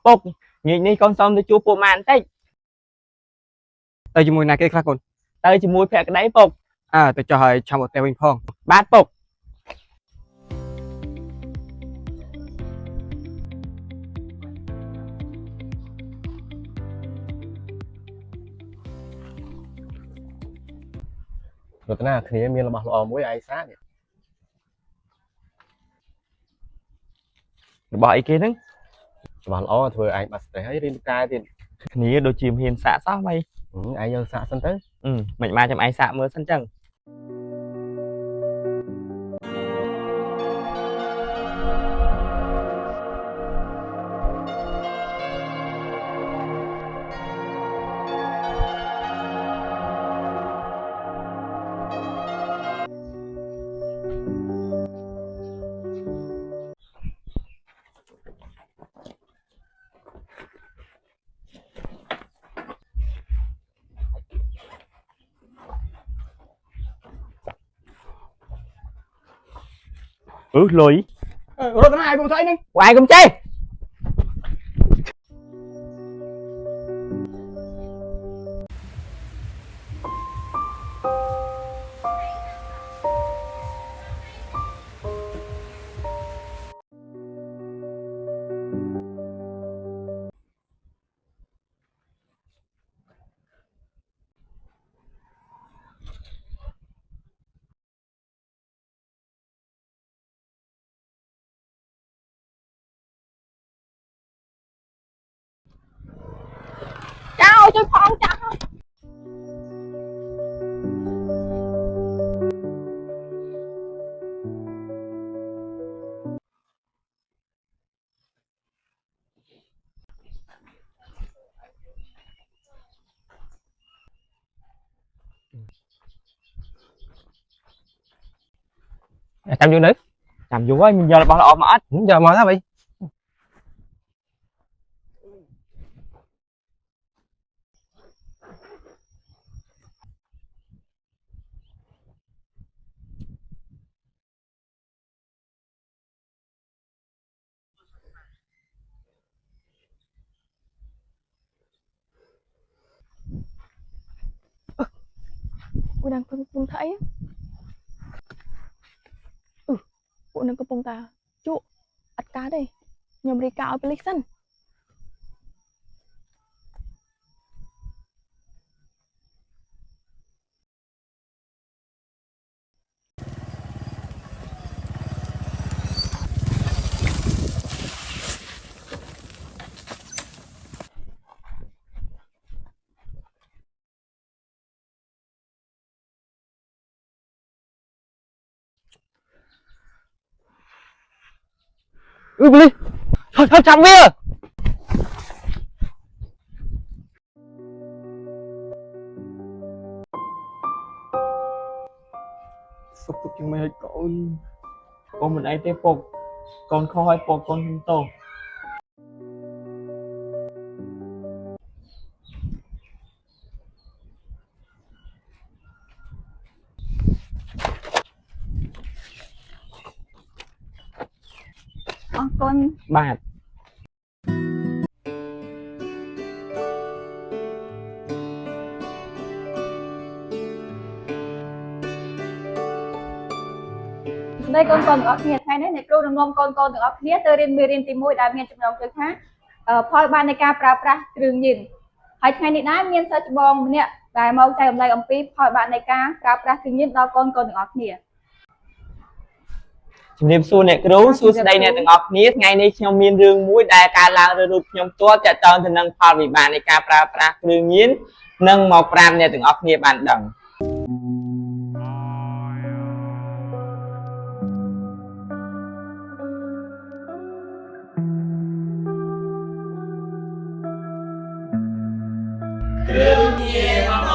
ពុកញីនេះកូនសុំទៅជួបពួកម៉ានតិចទៅជាមួយណាគេខ្លះកូនទៅជាមួយភក្តីពុកទៅចុះឲ្យឆាំអត់ទៅវិញផងបាទពុករតនាគ្នាមានរបស់ល្អមួយឯងសានេះរបស់អីគេហ្នឹងរបស់ល្អធ្វើឯងបាត់ stress ហើយរៀនកែទៀតគ្នាដូចជាមានសាកសោះមិនឯងយកសាកសិនទៅមិនមកចាំឯងសាកមើលសិនចឹងលុយរត់ទៅណាឯងបងស្អីហ្នឹងឯងកុំចេះជួយផងចាស់ចាំយូរនៅចាំយូរហើយមានយករបស់ល្អមកអត់យកមកថាបីពួកនឹងកំពុងថាអីពួកនឹងកំពុងតាជក់អត់កើតទេខ្ញុំរីកាឲ្យប៉ូលីសសិនប៉ូលីសចាប់វាសុខទុក្ខជាងម៉េចកូនកូនមិនអីទេពុកកូនខុសហើយពុកកូនខ្ញុំទោសអរគុណបាទđây con ở kia thay đấy này cô đừng ngom con ở kia tới đến miền tìm môi đại miền trong lòng tới khác phơi ban này ca pra trường nhìn hay thay này nãy miền sao bom nè đại mau chạy lại ông pi phơi bạn này ca pra trường nhìn đâu con ở kiaជំរាបសួរអ្នកគ្រូសួស្តីអ្នកទាំងអស់គ្នាថ្ងៃនេះខ្ញុំមានរឿងមួយដែលកើតឡើងលើរូបខ្ញុំផ្ទាល់ទាក់ទងទៅនឹងផលវិបាកនៃការប្រើប្រាស់គ្រឿងញៀននិងមកប្រាប់អ្នកទាំងអស់គ្នាបានដឹងគ្រឿងញៀន